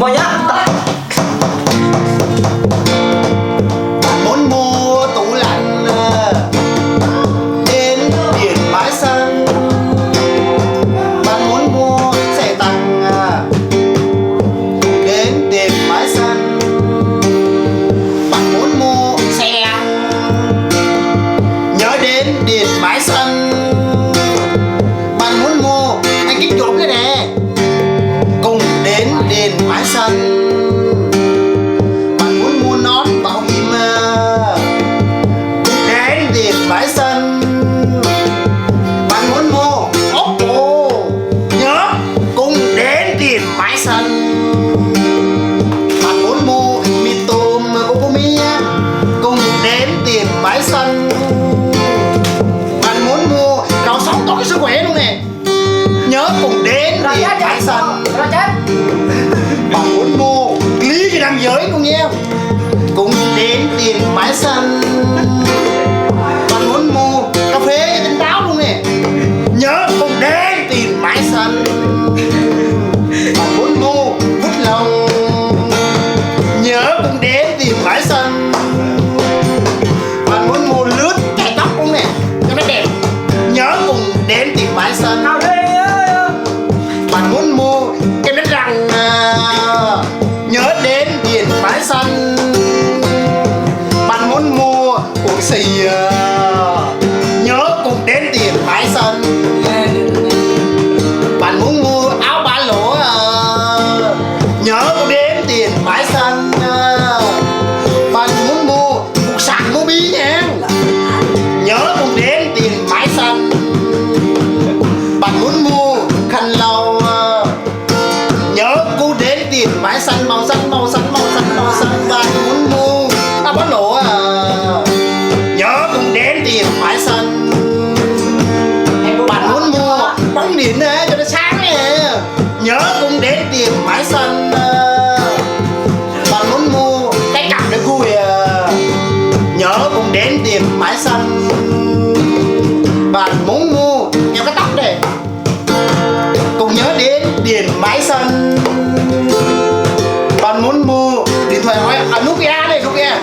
Mua nhá. Bạn muốn mua tủ lạnh đến Điện Bãi Xanh. Bạn muốn mua xe tăng đến Điện Bãi Xanh. Bạn muốn mua xe nhớ đến Điện Bãi Xanh. Bạn muốn mua anh kính chụp đây nè, cùng đến Điện Bãi Xanh. Bạn muốn mua nón bảo hiểm đến Điện Bãi Xanh. Bạn muốn mua Oppo nhớ cùng đến Điện Bãi Xanh. Bạn muốn mua mì tôm của Mia cùng đến Điện Bãi Xanh. Bạn muốn mua rau sống tốt cho sức khỏe luôn nè, nhớ cùng đến Điện Bãi Xanh. Bạn muốn mua lý cho nam giới luôn nha, cùng đến Điện Bãi Xanh. Bạn muốn mua cà phê cho tỉnh táo luôn nè, nhớ cùng đến Điện Bãi Xanh. Bạn muốn mua vút lòng, nhớ cùng đến Điện Bãi Xanh. Bạn muốn mua lướt chải tóc luôn nè cho nó đẹp, nhớ cùng đến Điện Bãi Xanh. Bạn muốn mua kem đánh răng nhớ đến Điện Bãi Xanh. Bạn muốn mua cuộn xì nhớ cùng đến Điện Bãi Xanh. Bạn muốn mua áo ba lỗ nhớ cùng đến Điện Bãi Xanh. Bạn muốn mua cục sạc Mobi nha, nhớ cùng đến Điện Bãi Xanh. Bạn muốn mua khăn lau nhớ cô đến Điện Bãi Xanh. Màu xanh màu xanh màu xanh màu xanh. Bạn muốn mua áo bó lỗ nhớ cùng đến Điện Bãi Xanh. Bạn muốn mua bóng điện cho nó sáng nè, nhớ cùng đến Điện Bãi Xanh. Bạn muốn mua cái cặp để vui nhớ cùng đến Điện Bãi Xanh. Bạn muốn mua keo cắt tóc này cùng nhớ đến Điện Bãi Xanh. Bạn muốn mua điện thoại Nokia này Nokia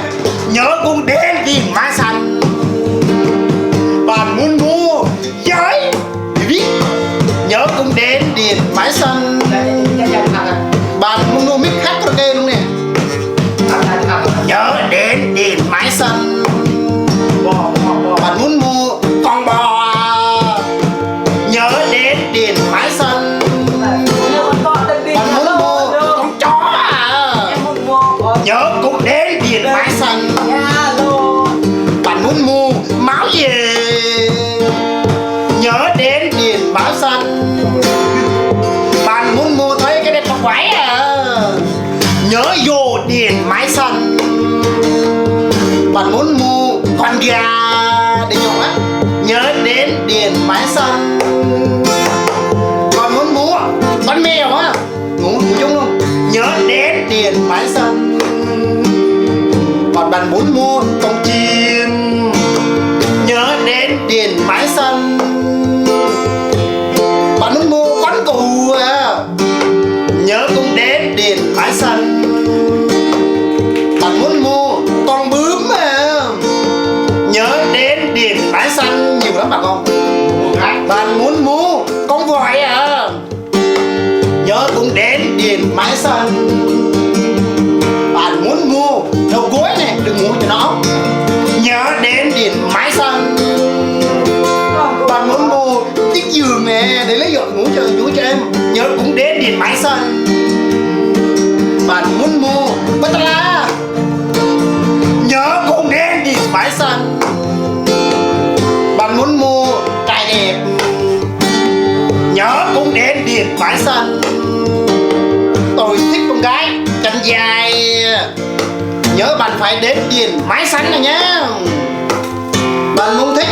nhớ cùng đến Điện Bãi Xanh. Bạn muốn mua giấy viết nhớ cùng đến Điện Bãi Xanh. Bạn muốn mua mic hát karaoke luôn nè, nhớ đến Điện Bãi Xanh. Bạn muốn mua con bò nhớ đến Điện Bãi Xanh. Bạn muốn mua con chó nhớ cũng đến Điện Bãi Xanh. Bạn muốn mua máu về nhớ đến Điện Bãi Xanh. Bạn muốn mua thấy cái đẹp mặt quái nhớ vô Điện Bãi Xanh. Bạn muốn mua con gà để dùng nhớ đến Điện Bãi Xanh. Bạn muốn mua con mèo ngủ chung luôn, nhớ đến Điện Bãi Xanh. Còn bạn muốn mua con chim nhớ đến Điện Bãi Xanh. Bạn muốn mua con cù nhớ cũng đến Điện Bãi Xanh. Bạn muốn mua con bướm nhớ đến Điện Bãi Xanh. Nhiều lắm bà con. Bạn muốn mua con voi nhớ cũng đến Điện Bãi Xanh. Bạn muốn mua đầu gối này đừng ngủ cho nó nhớ đến Điện Bãi Xanh. Bạn muốn mua chiếc giường nè để lấy giọt ngủ cho chú cho em nhớ cũng đến Điện Bãi Xanh. Bạn muốn mua Patala nhớ cũng đến Điện Bãi Xanh. Bạn muốn mua trai đẹp nhớ cũng đến Điện Bãi Xanh. Tôi thích con gái chân dài nhớ bạn phải đến Điện Bãi Xanh này nhé. Bạn muốn thích